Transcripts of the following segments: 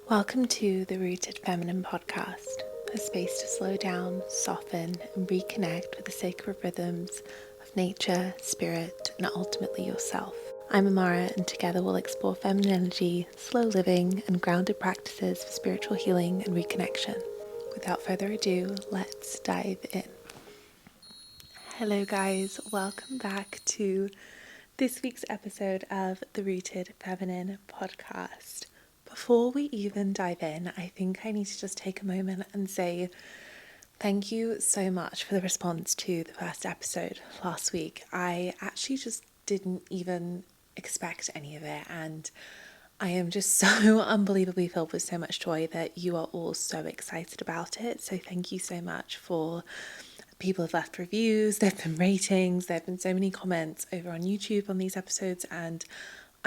Welcome to the Rooted Feminine podcast, a space to slow down, soften, and reconnect with the sacred rhythms of nature, spirit, and ultimately yourself. I'm Amara, and together we'll explore feminine energy, slow living, and grounded practices for spiritual healing and reconnection. Without further ado, let's dive in. Hello, guys. Welcome back to this week's episode of the Rooted Feminine podcast. Before we even dive in, I think I need to just take a moment and say thank you so much for the response to the first episode last week. I actually just didn't even expect any of it, and I am just so unbelievably filled with so much joy that you are all so excited about it. So thank you so much for people have left reviews, there have been ratings, there have been so many comments over on YouTube on these episodes, and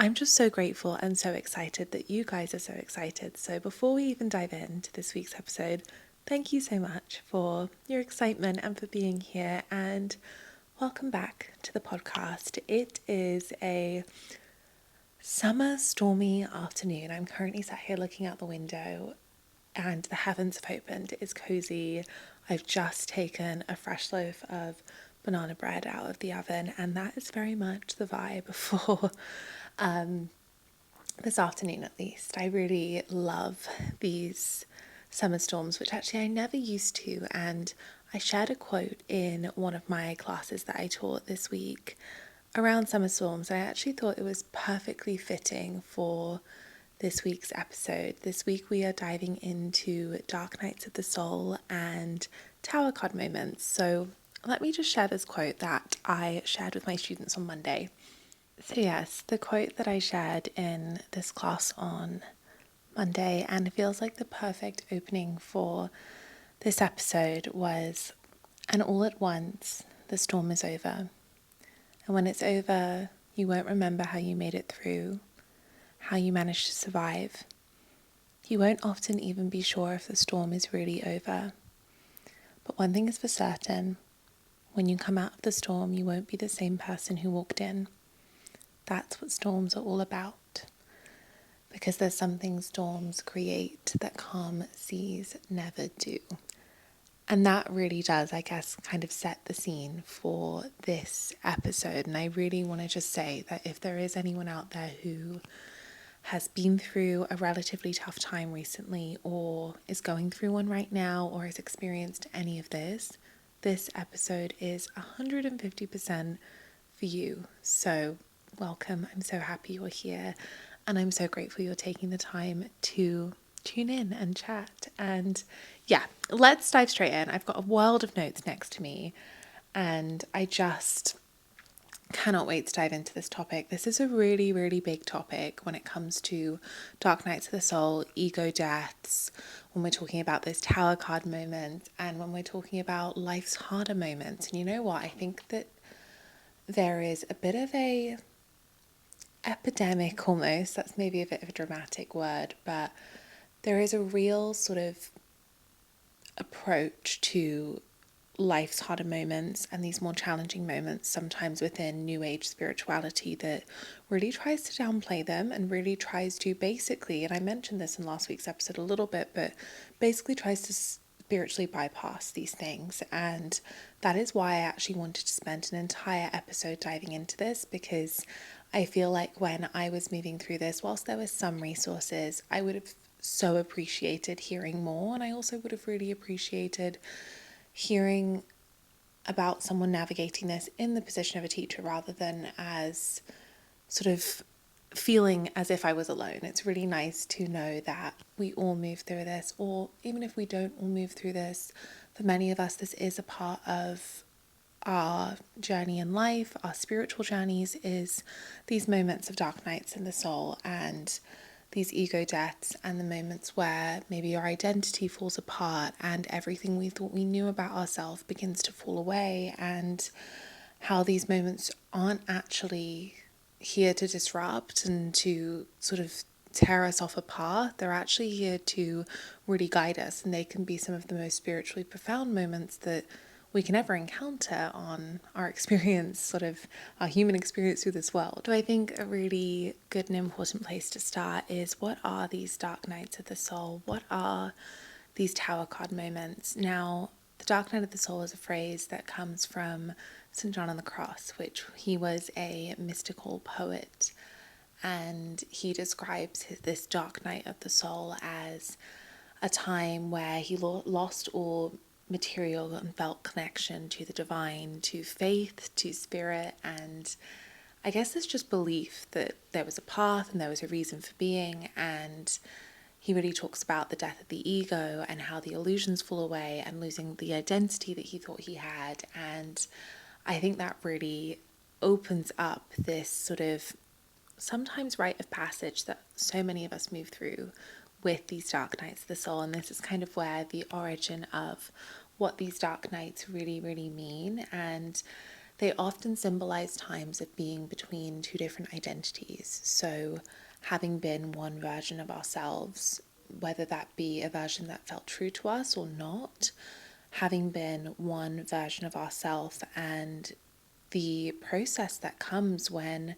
I'm just so grateful and so excited that you guys are so excited. So before we even dive into this week's episode, thank you so much for your excitement and for being here, and welcome back to the podcast. It is a summer stormy afternoon. I'm currently sat here looking out the window and the heavens have opened. It is cozy. I've just taken a fresh loaf of banana bread out of the oven, and that is very much the vibe for this afternoon at least. I really love these summer storms, which actually I never used to, and I shared a quote in one of my classes that I taught this week around summer storms. I actually thought it was perfectly fitting for this week's episode. This week we are diving into Dark Nights of the Soul and Tower card moments. So let me just share this quote that I shared with my students on Monday. So yes, the quote that I shared in this class on Monday, and it feels like the perfect opening for this episode, was, "And all at once, the storm is over. And when it's over, you won't remember how you made it through, how you managed to survive. You won't often even be sure if the storm is really over. But one thing is for certain, when you come out of the storm, you won't be the same person who walked in. That's what storms are all about. Because there's something storms create that calm seas never do." And that really does, I guess, kind of set the scene for this episode. And I really want to just say that if there is anyone out there who has been through a relatively tough time recently, or is going through one right now, or has experienced any of this episode is 150% for you. So welcome. I'm so happy you're here, and I'm so grateful you're taking the time to tune in and chat. And yeah, let's dive straight in. I've got a world of notes next to me, and I just cannot wait to dive into this topic. This is a really, really big topic when it comes to Dark Nights of the Soul, ego deaths, when we're talking about those tower card moments, and when we're talking about life's harder moments. And you know what? I think that there is a bit of a epidemic almost, that's maybe a bit of a dramatic word, but there is a real sort of approach to life's harder moments and these more challenging moments, sometimes within New Age spirituality, that really tries to downplay them and really tries to basically, and I mentioned this in last week's episode a little bit, but basically tries to spiritually bypass these things. And that is why I actually wanted to spend an entire episode diving into this, because I feel like when I was moving through this, whilst there were some resources, I would have so appreciated hearing more, and I also would have really appreciated hearing about someone navigating this in the position of a teacher rather than as sort of feeling as if I was alone. It's really nice to know that we all move through this, or even if we don't all move through this, for many of us, this is a part of our journey in life, our spiritual journeys, is these moments of dark nights in the soul and these ego deaths, and the moments where maybe our identity falls apart and everything we thought we knew about ourselves begins to fall away, and how these moments aren't actually here to disrupt and to sort of tear us off a path. They're actually here to really guide us, and they can be some of the most spiritually profound moments that we can ever encounter on our experience, sort of our human experience through this world. So I think a really good and important place to start is, what are these dark nights of the soul? What are these tower card moments? Now, the dark night of the soul is a phrase that comes from St. John on the Cross, which he was a mystical poet, and he describes this dark night of the soul as a time where he lost all material and felt connection to the divine, to faith, to spirit, and I guess it's just belief that there was a path and there was a reason for being. And he really talks about the death of the ego and how the illusions fall away and losing the identity that he thought he had. And I think that really opens up this sort of sometimes rite of passage that so many of us move through with these dark nights of the soul. And this is kind of where the origin of what these dark nights really, really mean. And they often symbolize times of being between two different identities. So having been one version of ourselves, whether that be a version that felt true to us or not, having been one version of ourselves, and the process that comes when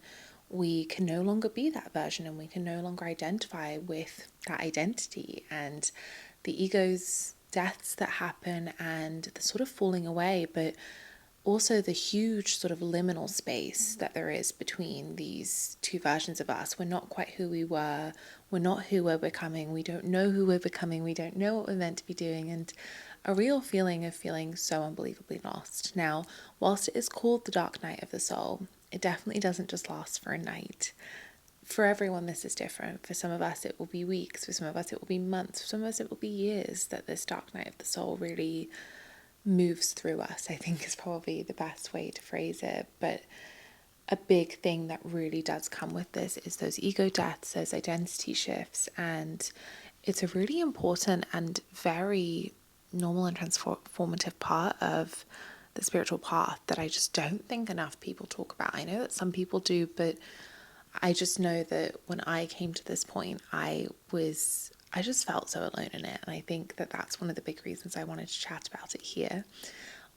we can no longer be that version and we can no longer identify with that identity, and the ego's deaths that happen and the sort of falling away, but also the huge sort of liminal space that there is between these two versions of us. We're not quite who we were. We're not who we're becoming. We don't know who we're becoming. We don't know what we're meant to be doing. And a real feeling of feeling so unbelievably lost. Now, whilst it is called the dark night of the soul, it definitely doesn't just last for a night. For everyone, this is different. For some of us, it will be weeks. For some of us, it will be months. For some of us, it will be years that this dark night of the soul really moves through us, I think is probably the best way to phrase it. But a big thing that really does come with this is those ego deaths, those identity shifts. And it's a really important and very normal and transformative part of the spiritual path that I just don't think enough people talk about. I know that some people do, but I just know that when I came to this point, I just felt so alone in it. And I think that that's one of the big reasons I wanted to chat about it here.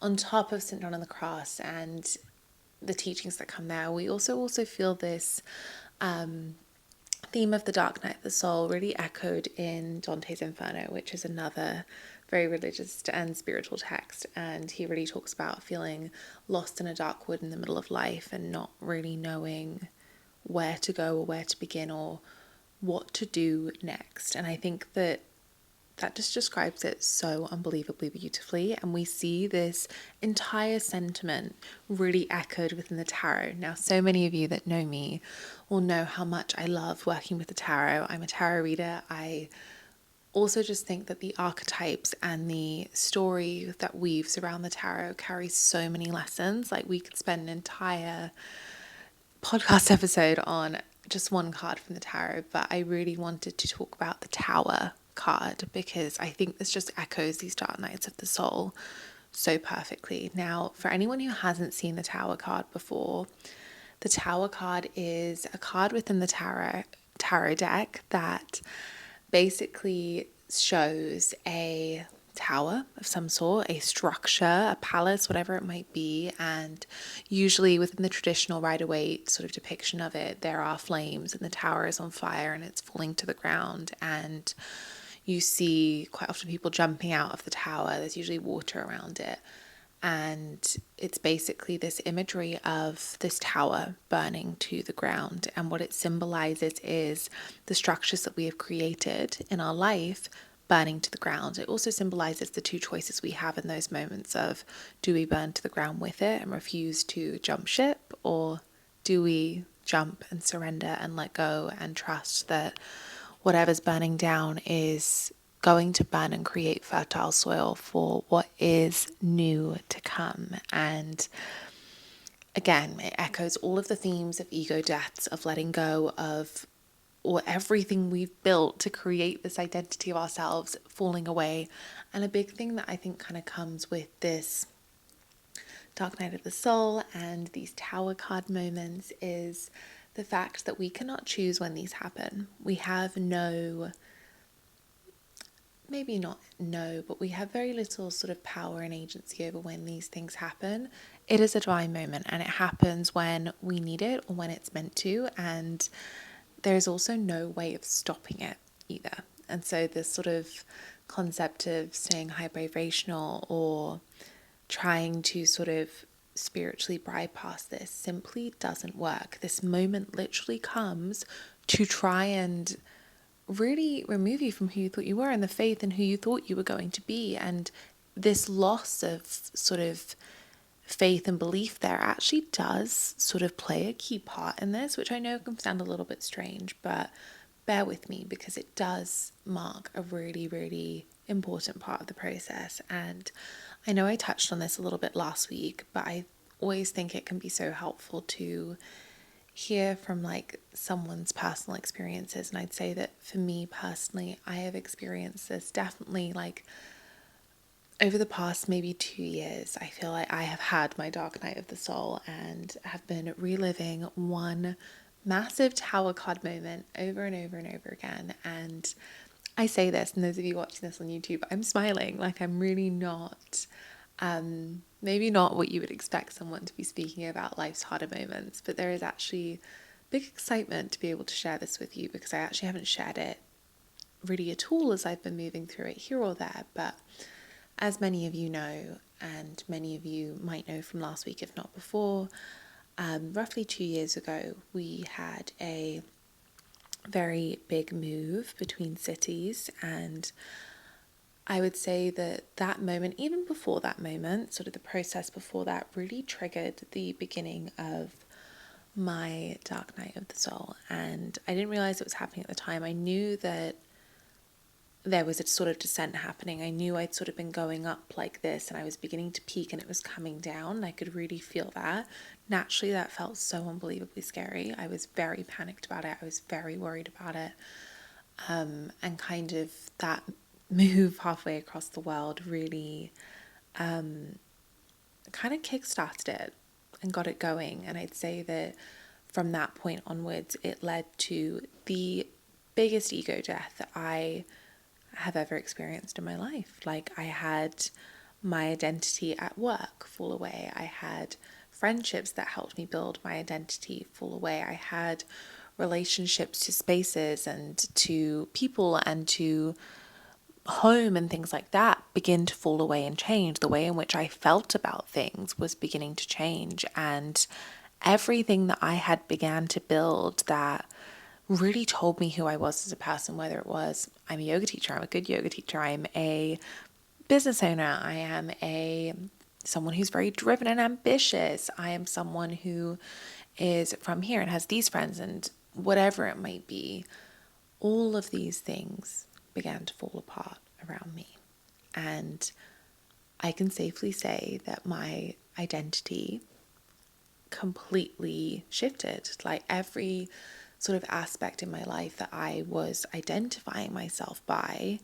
On top of St. John on the Cross and the teachings that come there, we also feel this theme of the dark night of the soul really echoed in Dante's Inferno, which is another very religious and spiritual text. And he really talks about feeling lost in a dark wood in the middle of life and not really knowing where to go or where to begin or what to do next. And I think that just describes it so unbelievably beautifully. And we see this entire sentiment really echoed within the tarot. Now, so many of you that know me will know how much I love working with the tarot. I'm a tarot reader. I also just think that the archetypes and the story that weaves around the tarot carries so many lessons. Like, we could spend an entire podcast episode on just one card from the tarot, but I really wanted to talk about the Tower card because I think this just echoes these dark nights of the soul so perfectly. Now, for anyone who hasn't seen the Tower card before, the Tower card is a card within the tarot deck that basically shows a tower of some sort, a structure, a palace, whatever it might be. And usually within the traditional Rider-Waite sort of depiction of it, there are flames and the tower is on fire and it's falling to the ground. And you see quite often people jumping out of the tower. There's usually water around it. And it's basically this imagery of this tower burning to the ground. And what it symbolizes is the structures that we have created in our life burning to the ground. It also symbolizes the two choices we have in those moments of, do we burn to the ground with it and refuse to jump ship, or do we jump and surrender and let go and trust that whatever's burning down is going to burn and create fertile soil for what is new to come. And again, it echoes all of the themes of ego deaths, of letting go of or everything we've built to create this identity of ourselves falling away. And a big thing that I think kind of comes with this dark night of the soul and these tower card moments is the fact that we cannot choose when these happen. We have no maybe not know, but we have very little sort of power and agency over when these things happen. It is a divine moment and it happens when we need it or when it's meant to. And there's also no way of stopping it either. And so this sort of concept of staying high vibrational or trying to sort of spiritually bypass this simply doesn't work. This moment literally comes to try and really remove you from who you thought you were and the faith and who you thought you were going to be. And this loss of sort of faith and belief there actually does sort of play a key part in this, which I know can sound a little bit strange, but bear with me because it does mark a really, really important part of the process. And I know I touched on this a little bit last week, but I always think it can be so helpful to hear from like someone's personal experiences. And I'd say that for me personally, I have experienced this definitely like over the past maybe 2 years. I feel like I have had my dark night of the soul and have been reliving one massive tower card moment over and over and over again. And I say this, and those of you watching this on YouTube, I'm smiling. Like I'm really not, maybe not what you would expect someone to be speaking about life's harder moments, but there is actually big excitement to be able to share this with you because I actually haven't shared it really at all as I've been moving through it here or there. But as many of you know, and many of you might know from last week, if not before, roughly 2 years ago, we had a very big move between cities. And I would say that that moment, even before that moment, sort of the process before that, really triggered the beginning of my dark night of the soul. And I didn't realize it was happening at the time. I knew that there was a sort of descent happening. I knew I'd sort of been going up like this and I was beginning to peak and it was coming down. I could really feel that. Naturally, that felt so unbelievably scary. I was very panicked about it. I was very worried about it. And kind of that move halfway across the world really kind of kickstarted it and got it going. And I'd say that from that point onwards, it led to the biggest ego death that I have ever experienced in my life. Like I had my identity at work fall away. I had friendships that helped me build my identity fall away. I had relationships to spaces and to people and to home and things like that begin to fall away and change. The way in which I felt about things was beginning to change, and everything that I had began to build that really told me who I was as a person, whether it was I'm a yoga teacher, I'm a good yoga teacher, I'm a business owner, I am someone who's very driven and ambitious, I am someone who is from here and has these friends, and whatever it might be, all of these things began to fall apart around me. And I can safely say that my identity completely shifted. Like every sort of aspect in my life that I was identifying myself by,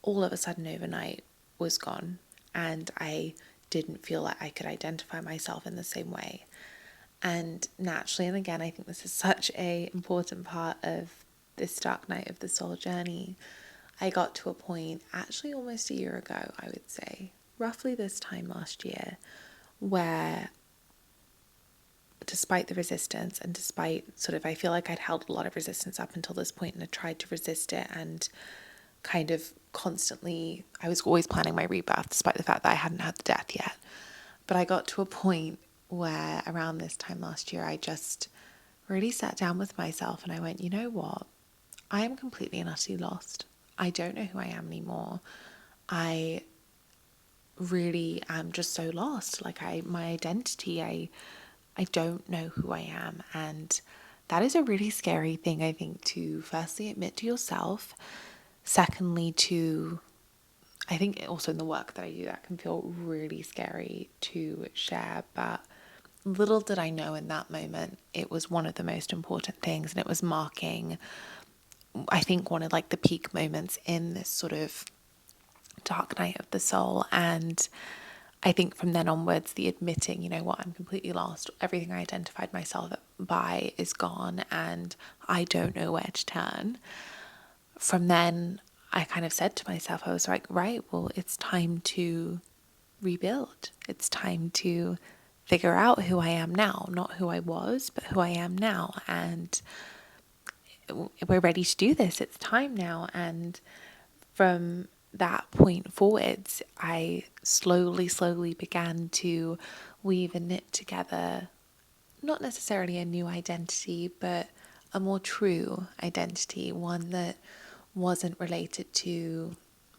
all of a sudden overnight was gone. And I didn't feel like I could identify myself in the same way. And naturally, and again, I think this is such an important part of this dark night of the soul journey, I got to a point actually almost a year ago, I would say, roughly this time last year, where despite the resistance and despite sort of, I feel like I'd held a lot of resistance up until this point and I tried to resist it and kind of constantly, I was always planning my rebirth despite the fact that I hadn't had the death yet. But I got to a point where around this time last year, I just really sat down with myself and I went, you know what? I am completely and utterly lost. I don't know who I am anymore. I really am just so lost. Like my identity, I don't know who I am. And that is a really scary thing, I think, to firstly admit to yourself. Secondly, I think also in the work that I do, that can feel really scary to share. But little did I know in that moment, it was one of the most important things. And it was marking, I think, one of like the peak moments in this sort of dark night of the soul. And I think from then onwards, the admitting, you know what, I'm completely lost. Everything I identified myself by is gone and I don't know where to turn. From then, I kind of said to myself, I was like, right, well, it's time to rebuild. It's time to figure out who I am now, not who I was, but who I am now. And we're ready to do this. It's time now. And from that point forwards, I slowly began to weave and knit together, not necessarily a new identity, but a more true identity, one that wasn't related to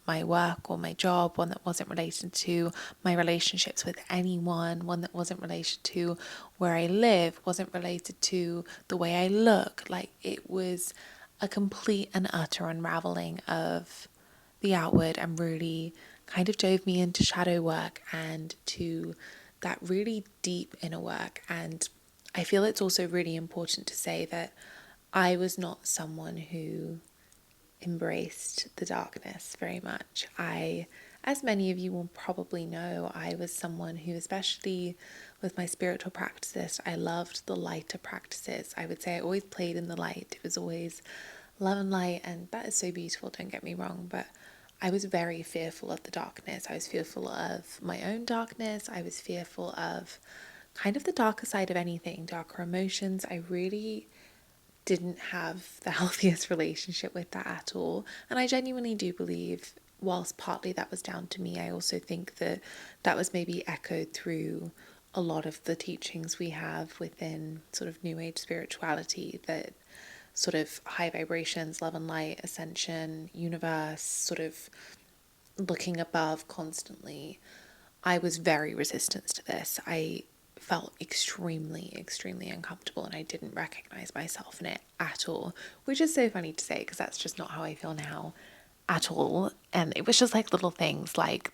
my work or my job, one that wasn't related to my relationships with anyone, one that wasn't related to where I live, wasn't related to the way I look. Like, it was a complete and utter unraveling of the outward, and really kind of drove me into shadow work and to that really deep inner work. And I feel it's also really important to say that I was not someone who embraced the darkness very much. As many of you will probably know, I was someone who, especially with my spiritual practices, I loved the lighter practices. I would say I always played in the light. It was always love and light, and that is so beautiful, don't get me wrong, but I was very fearful of the darkness. I was fearful of my own darkness. I was fearful of kind of the darker side of anything, darker emotions. I really didn't have the healthiest relationship with that at all. And I genuinely do believe, whilst partly that was down to me, I also think that that was maybe echoed through a lot of the teachings we have within sort of New Age spirituality, that sort of high vibrations, love and light, ascension, universe, sort of looking above constantly. I was very resistant to this. I felt extremely uncomfortable, and I didn't recognize myself in it at all, which is so funny to say because that's just not how I feel now at all. And it was just like little things, like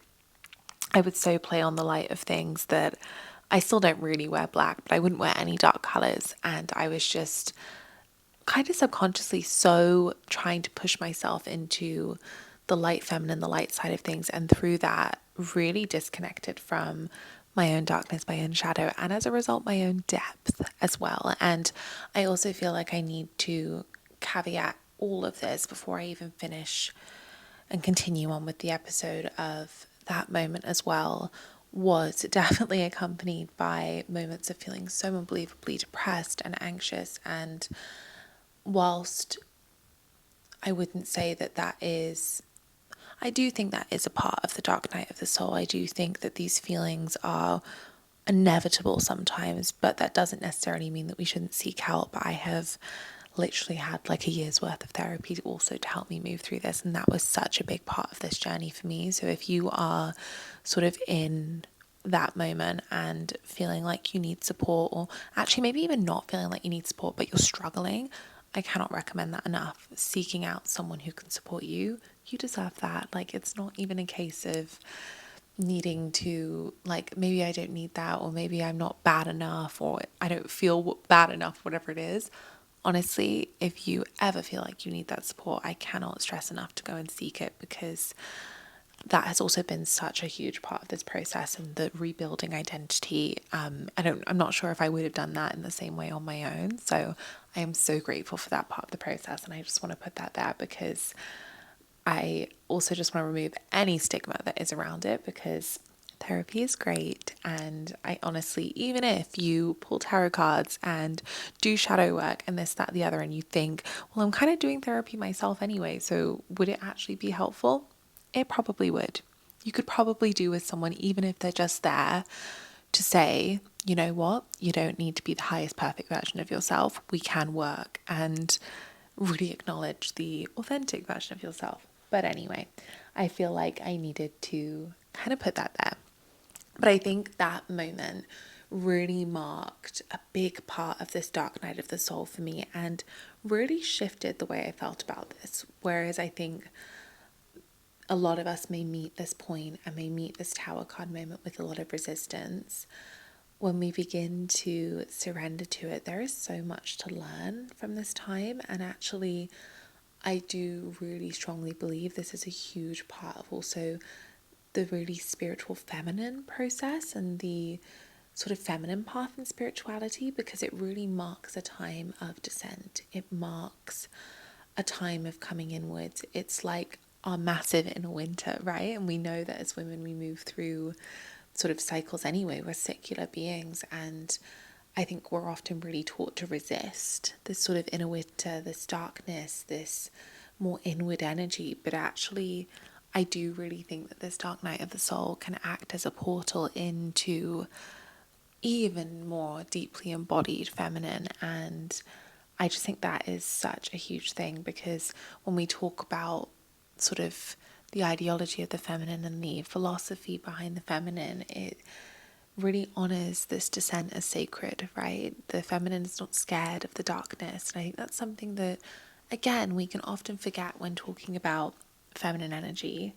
I would so play on the light of things that I still don't really wear black, but I wouldn't wear any dark colors. And I was just kind of subconsciously so trying to push myself into the light feminine, the light side of things, and through that really disconnected from my own darkness, my own shadow, and as a result my own depth as well. And I also feel like I need to caveat all of this before I even finish and continue on with the episode of that moment as well, was definitely accompanied by moments of feeling so unbelievably depressed and anxious. And whilst I wouldn't say that that is, I do think that is a part of the dark night of the soul. I do think that these feelings are inevitable sometimes, but that doesn't necessarily mean that we shouldn't seek help. I have literally had like a year's worth of therapy to also to help me move through this, and that was such a big part of this journey for me. So if you are sort of in that moment and feeling like you need support, or actually maybe even not feeling like you need support but you're struggling, I cannot recommend that enough. Seeking out someone who can support you, you deserve that. Like, it's not even a case of needing to, like, maybe I don't need that, or maybe I'm not bad enough, or I don't feel bad enough, whatever it is. Honestly, if you ever feel like you need that support, I cannot stress enough to go and seek it, because that has also been such a huge part of this process and the rebuilding identity. I'm not sure if I would have done that in the same way on my own. So I am so grateful for that part of the process. And I just want to put that there, because I also just want to remove any stigma that is around it, because therapy is great. And I honestly, even if you pull tarot cards and do shadow work and this, that, the other, and you think, well, I'm kind of doing therapy myself anyway, so would it actually be helpful? It probably would. You could probably do with someone, even if they're just there to say, you know what, you don't need to be the highest perfect version of yourself. We can work, and really acknowledge the authentic version of yourself. But anyway, I feel like I needed to kind of put that there. But I think that moment really marked a big part of this dark night of the soul for me, and really shifted the way I felt about this. Whereas I think a lot of us may meet this point and may meet this tower card moment with a lot of resistance. When we begin to surrender to it, there is so much to learn from this time. And actually, I do really strongly believe this is a huge part of also the really spiritual feminine process and the sort of feminine path in spirituality, because it really marks a time of descent. It marks a time of coming inwards. It's like are massive in a winter, right? And we know that as women, we move through sort of cycles anyway. We're secular beings, and I think we're often really taught to resist this sort of inner winter, this darkness, this more inward energy. But actually, I do really think that this dark night of the soul can act as a portal into even more deeply embodied feminine. And I just think that is such a huge thing, because when we talk about sort of the ideology of the feminine and the philosophy behind the feminine, it really honors this descent as sacred, right? The feminine is not scared of the darkness. And I think that's something that, again, we can often forget when talking about feminine energy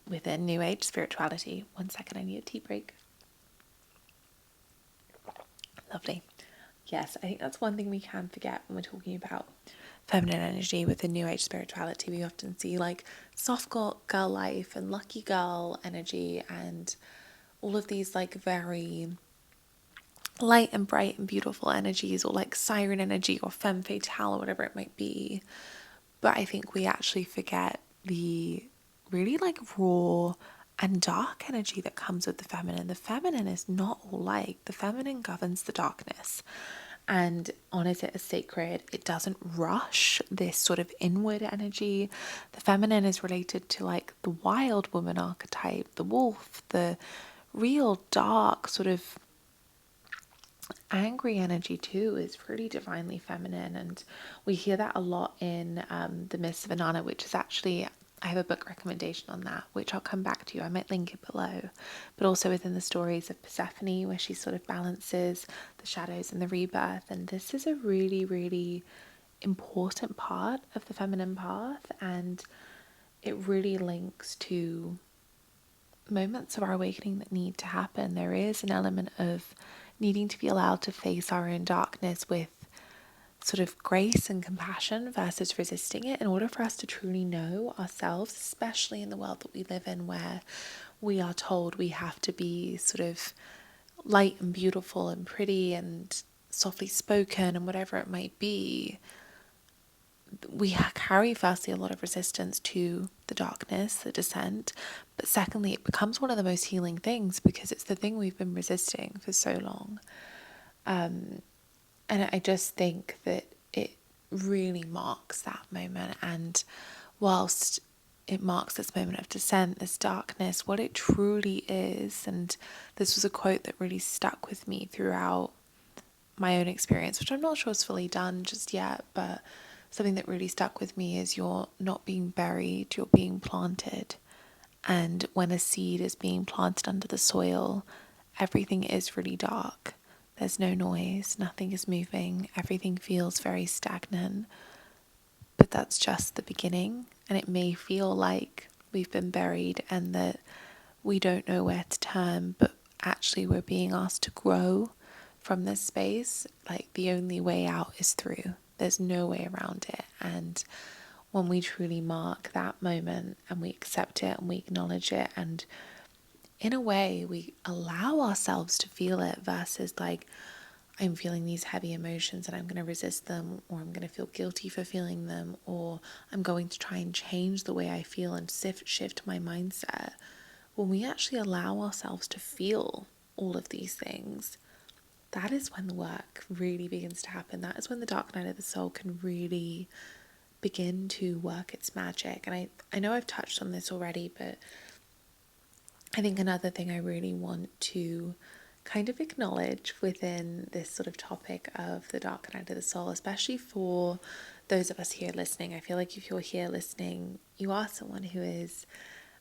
within New Age spirituality. One second, I need a tea break. Lovely. Yes, I think that's one thing we can forget when we're talking about feminine energy within New Age spirituality. We often see like soft girl life and lucky girl energy and all of these like very light and bright and beautiful energies, or like siren energy or femme fatale or whatever it might be. But I think we actually forget the really like raw and dark energy that comes with the feminine. The feminine is not all light. The feminine governs the darkness and honors it as sacred. It doesn't rush this sort of inward energy. The feminine is related to like the wild woman archetype, the wolf, the real dark sort of angry energy too is really divinely feminine, and we hear that a lot in the Myths of Inanna, which is actually, I have a book recommendation on that, which I'll come back to. I might link it below. But also within the stories of Persephone, where she sort of balances the shadows and the rebirth. And this is a really, really important part of the feminine path, and it really links to moments of our awakening that need to happen. There is an element of needing to be allowed to face our own darkness with sort of grace and compassion versus resisting it, in order for us to truly know ourselves, especially in the world that we live in, where we are told we have to be sort of light and beautiful and pretty and softly spoken and whatever it might be. We carry firstly a lot of resistance to the darkness, the descent, but secondly, it becomes one of the most healing things because it's the thing we've been resisting for so long. And I just think that it really marks that moment. And whilst it marks this moment of descent, this darkness, what it truly is, and this was a quote that really stuck with me throughout my own experience, which I'm not sure is fully done just yet, but something that really stuck with me is you're not being buried, you're being planted. And when a seed is being planted under the soil, everything is really dark. There's no noise, nothing is moving, everything feels very stagnant. But that's just the beginning, and it may feel like we've been buried and that we don't know where to turn, but actually we're being asked to grow from this space. Like the only way out is through. There's no way around it. And when we truly mark that moment and we accept it and we acknowledge it, and in a way we allow ourselves to feel it, versus like, I'm feeling these heavy emotions and I'm going to resist them, or I'm going to feel guilty for feeling them, or I'm going to try and change the way I feel and shift my mindset. When we actually allow ourselves to feel all of these things, that is when the work really begins to happen. That is when the dark night of the soul can really begin to work its magic. And I know I've touched on this already, but I think another thing I really want to kind of acknowledge within this sort of topic of the dark night of the soul, especially for those of us here listening, I feel like if you're here listening, you are someone who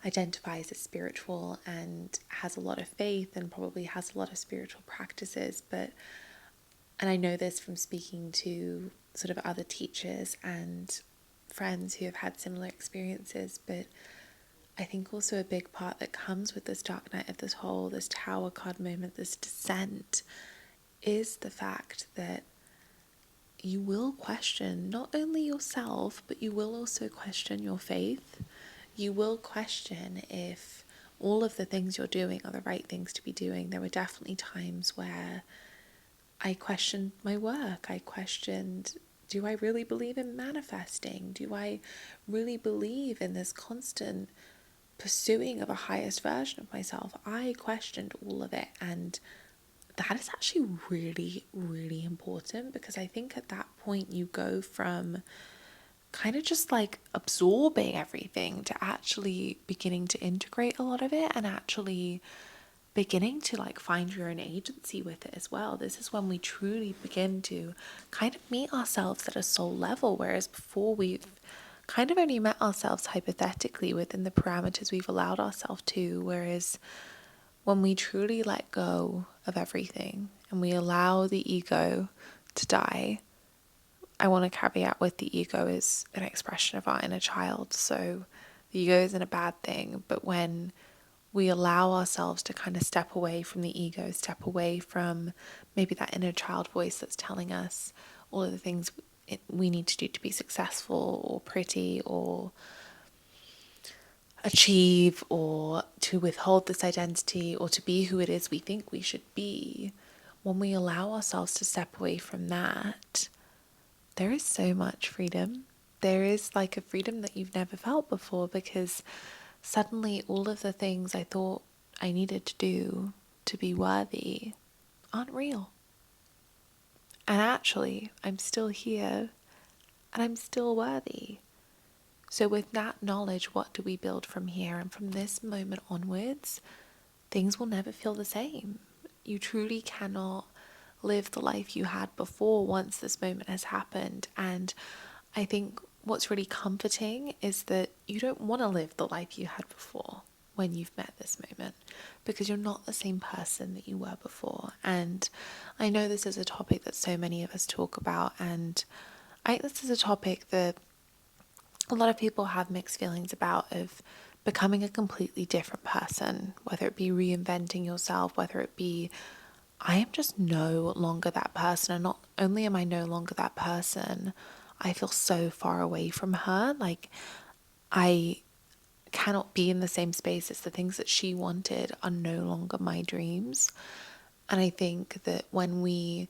identifies as spiritual and has a lot of faith and probably has a lot of spiritual practices. And I know this from speaking to sort of other teachers and friends who have had similar experiences, but I think also a big part that comes with this dark night of this whole, this tower card moment, this descent, is the fact that you will question not only yourself, but you will also question your faith. You will question if all of the things you're doing are the right things to be doing. There were definitely times where I questioned my work. I questioned Do I really believe in manifesting? Do I really believe in this constant pursuing of a highest version of myself? I questioned all of it, and that is actually really, really important, because I think at that point you go from kind of just like absorbing everything to actually beginning to integrate a lot of it, and actually beginning to like find your own agency with it as well. This is when we truly begin to kind of meet ourselves at a soul level, whereas before we've kind of only met ourselves hypothetically within the parameters we've allowed ourselves to. Whereas when we truly let go of everything and we allow the ego to die, I want to caveat with the ego is an expression of our inner child. So the ego isn't a bad thing, but when we allow ourselves to kind of step away from the ego, step away from maybe that inner child voice that's telling us all of the things we need to do to be successful or pretty or achieve, or to withhold this identity, or to be who it is we think we should be. When we allow ourselves to step away from that, there is so much freedom. There is like a freedom that you've never felt before, because suddenly all of the things I thought I needed to do to be worthy aren't real. And actually, I'm still here and I'm still worthy. So with that knowledge, what do we build from here? And from this moment onwards, things will never feel the same. You truly cannot live the life you had before once this moment has happened. And I think what's really comforting is that you don't want to live the life you had before when you've met this moment, because you're not the same person that you were before. And I know this is a topic that so many of us talk about, and I think this is a topic that a lot of people have mixed feelings about, of becoming a completely different person, whether it be reinventing yourself, whether it be I am just no longer that person. And not only am I no longer that person, I feel so far away from her. Like, I cannot be in the same space as the things that she wanted are no longer my dreams. And I think that when we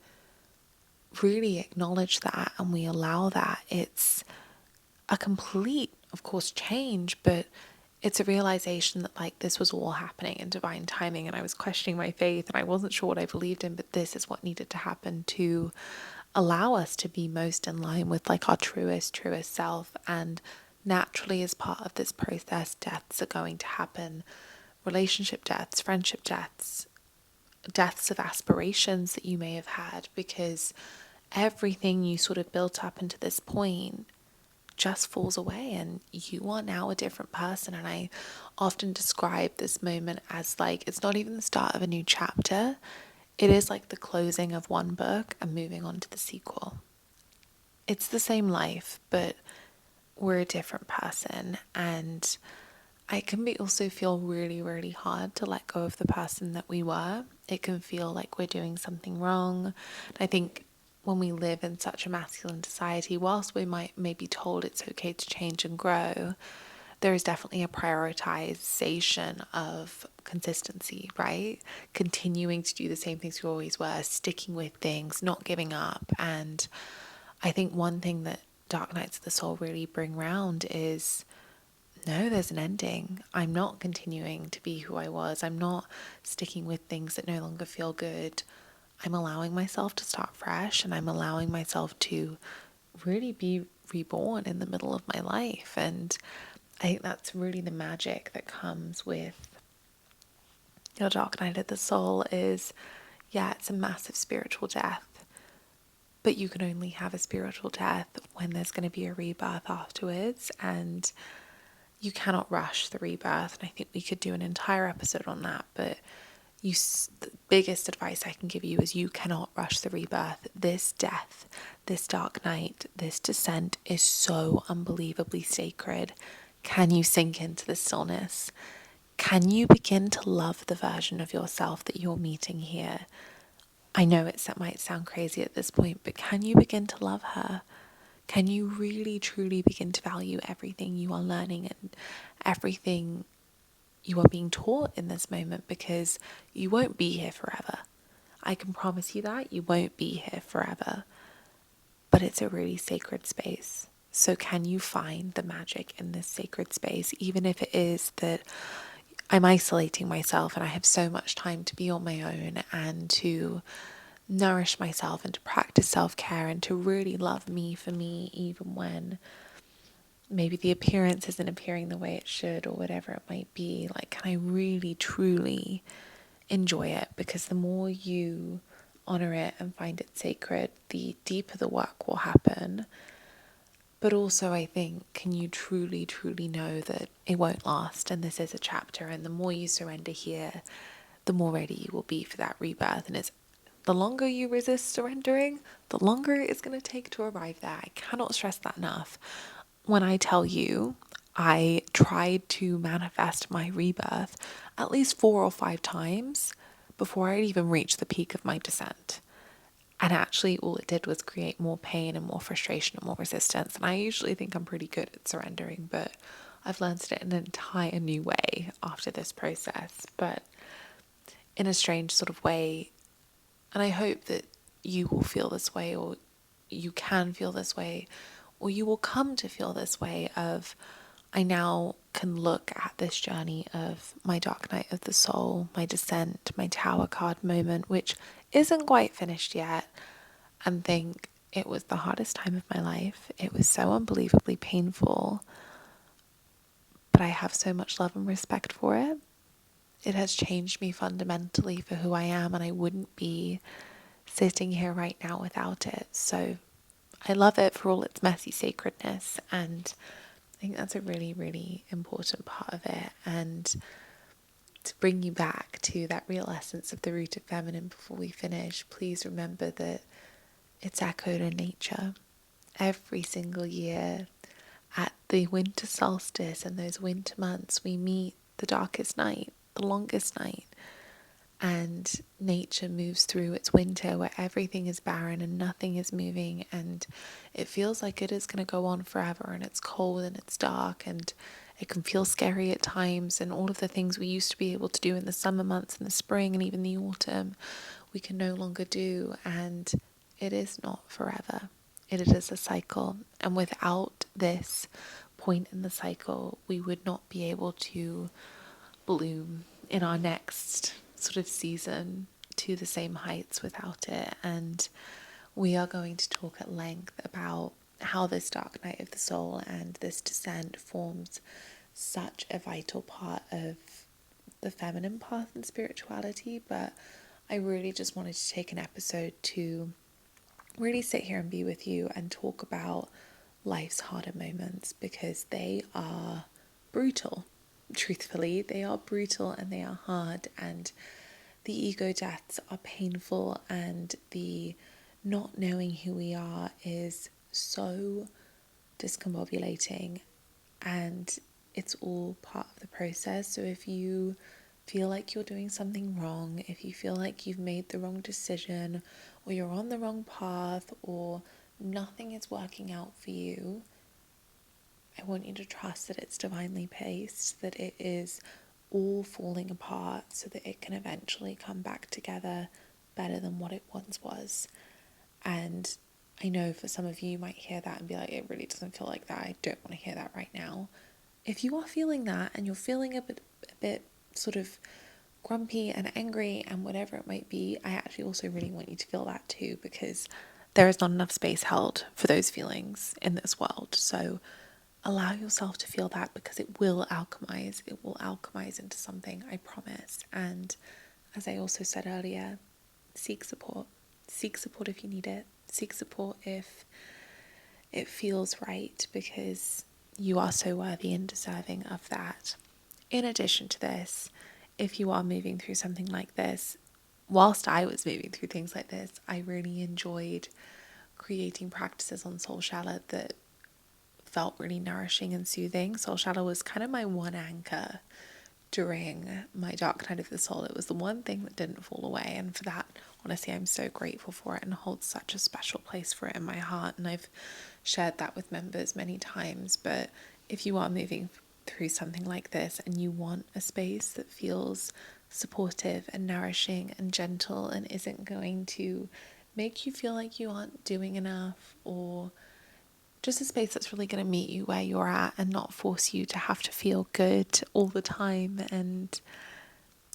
really acknowledge that and we allow that, it's a complete, of course, change, but it's a realization that like this was all happening in divine timing, and I was questioning my faith and I wasn't sure what I believed in, but this is what needed to happen to allow us to be most in line with like our truest self. And naturally, as part of this process, deaths are going to happen. Relationship deaths, friendship deaths, deaths of aspirations that you may have had, because everything you sort of built up into this point just falls away and you are now a different person. And I often describe this moment as like, it's not even the start of a new chapter. It is like the closing of one book and moving on to the sequel. It's the same life, but we're a different person. And it can be also feel really, really hard to let go of the person that we were. It can feel like we're doing something wrong. I think when we live in such a masculine society, whilst we might maybe told it's okay to change and grow, there is definitely a prioritization of consistency, right? Continuing to do the same things you always were, sticking with things, not giving up. And I think one thing that Dark Nights of the Soul really bring round is, no, there's an ending. I'm not continuing to be who I was. I'm not sticking with things that no longer feel good. I'm allowing myself to start fresh, and I'm allowing myself to really be reborn in the middle of my life. And I think that's really the magic that comes with your Dark Night of the Soul is, yeah, it's a massive spiritual death, but you can only have a spiritual death when there's going to be a rebirth afterwards. And you cannot rush the rebirth. And I think we could do an entire episode on that, but the biggest advice I can give you is you cannot rush the rebirth. This death, this dark night, this descent is so unbelievably sacred. Can you sink into the stillness? Can you begin to love the version of yourself that you're meeting here? I know that might sound crazy at this point, but can you begin to love her? Can you really, truly begin to value everything you are learning and everything you are being taught in this moment? Because you won't be here forever. I can promise you that you won't be here forever. but it's a really sacred space. So can you find the magic in this sacred space, even if it is that I'm isolating myself and I have so much time to be on my own and to nourish myself and to practice self-care and to really love me for me, even when maybe the appearance isn't appearing the way it should or whatever it might be. Like, can I really truly enjoy it? Because the more you honor it and find it sacred, the deeper the work will happen. But also, I think, can you truly, truly know that it won't last and this is a chapter, and the more you surrender here, the more ready you will be for that rebirth. And it's the longer you resist surrendering, the longer it's going to take to arrive there. I cannot stress that enough. When I tell you, I tried to manifest my rebirth at least 4 or 5 times before I'd even reached the peak of my descent. And actually, all it did was create more pain and more frustration and more resistance. And I usually think I'm pretty good at surrendering, but I've learned it in an entire new way after this process, but in a strange sort of way. And I hope that you will feel this way, or you can feel this way, or you will come to feel this way of, I now can look at this journey of my dark night of the soul, my descent, my tower card moment, which isn't quite finished yet, and think it was the hardest time of my life. It was so unbelievably painful, but I have so much love and respect for it. It has changed me fundamentally for who I am, and I wouldn't be sitting here right now without it. So I love it for all its messy sacredness, and I think that's a really, really important part of it. And to bring you back to that real essence of the rooted feminine before we finish, please remember that it's echoed in nature. Every single year at the winter solstice and those winter months, we meet the darkest night, the longest night. And nature moves through its winter where everything is barren and nothing is moving, and it feels like it is going to go on forever, and it's cold and it's dark and it can feel scary at times, and all of the things we used to be able to do in the summer months and the spring and even the autumn we can no longer do. And it is not forever. It is a cycle, and without this point in the cycle we would not be able to bloom in our next sort of season to the same heights without it. And we are going to talk at length about how this dark night of the soul and this descent forms such a vital part of the feminine path and spirituality. But I really just wanted to take an episode to really sit here and be with you and talk about life's harder moments, because they are brutal. Truthfully, they are brutal and they are hard, and the ego deaths are painful, and the not knowing who we are is so discombobulating, and it's all part of the process. So if you feel like you're doing something wrong, if you feel like you've made the wrong decision, or you're on the wrong path, or nothing is working out for you, I want you to trust that it's divinely paced, that it is all falling apart so that it can eventually come back together better than what it once was. And I know for some of you might hear that and be like, it really doesn't feel like that. I don't want to hear that right now. If you are feeling that and you're feeling a bit sort of grumpy and angry and whatever it might be, I actually also really want you to feel that too, because there is not enough space held for those feelings in this world. So allow yourself to feel that, because it will alchemize. It will alchemize into something, I promise. And as I also said earlier, seek support. Seek support if you need it. Seek support if it feels right, because you are so worthy and deserving of that. In addition to this, if you are moving through something like this, whilst I was moving through things like this, I really enjoyed creating practices on Soul Shala that felt really nourishing and soothing. Soul Shala was kind of my one anchor during my dark night of the soul. It was the one thing that didn't fall away, and for that, honestly, I'm so grateful for it and hold such a special place for it in my heart. And I've shared that with members many times. But if you are moving through something like this and you want a space that feels supportive and nourishing and gentle and isn't going to make you feel like you aren't doing enough, or just a space that's really going to meet you where you're at and not force you to have to feel good all the time. And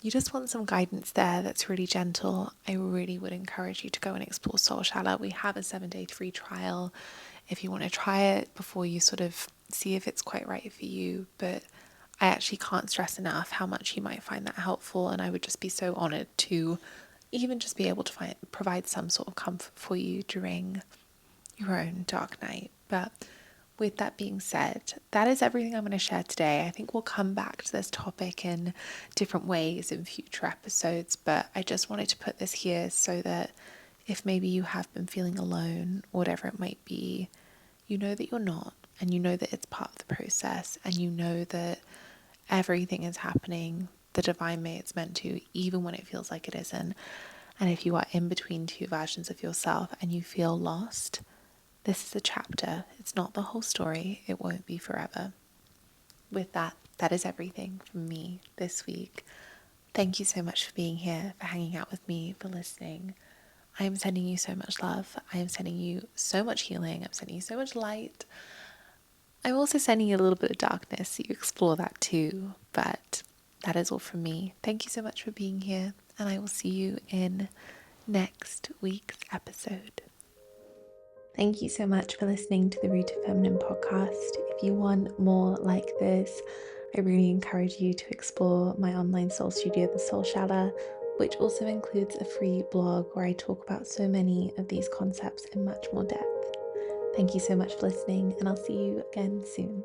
you just want some guidance there that's really gentle, I really would encourage you to go and explore Soul Shala. We have a 7-day free trial if you want to try it before you sort of see if it's quite right for you. But I actually can't stress enough how much you might find that helpful, and I would just be so honored to even just be able to provide some sort of comfort for you during your own dark night. But with that being said, that is everything I'm going to share today. I think we'll come back to this topic in different ways in future episodes, but I just wanted to put this here so that if maybe you have been feeling alone, or whatever it might be, you know that you're not, and you know that it's part of the process, and you know that everything is happening the divine way it's meant to, even when it feels like it isn't. And if you are in between two versions of yourself and you feel lost, this is a chapter. It's not the whole story. It won't be forever. With that, that is everything from me this week. Thank you so much for being here, for hanging out with me, for listening. I am sending you so much love. I am sending you so much healing. I'm sending you so much light. I'm also sending you a little bit of darkness so you explore that too. But that is all from me. Thank you so much for being here, and I will see you in next week's episode. Thank you so much for listening to the Rooted Feminine podcast. If you want more like this, I really encourage you to explore my online soul studio, the Soul Shala, which also includes a free blog where I talk about so many of these concepts in much more depth. Thank you so much for listening, and I'll see you again soon.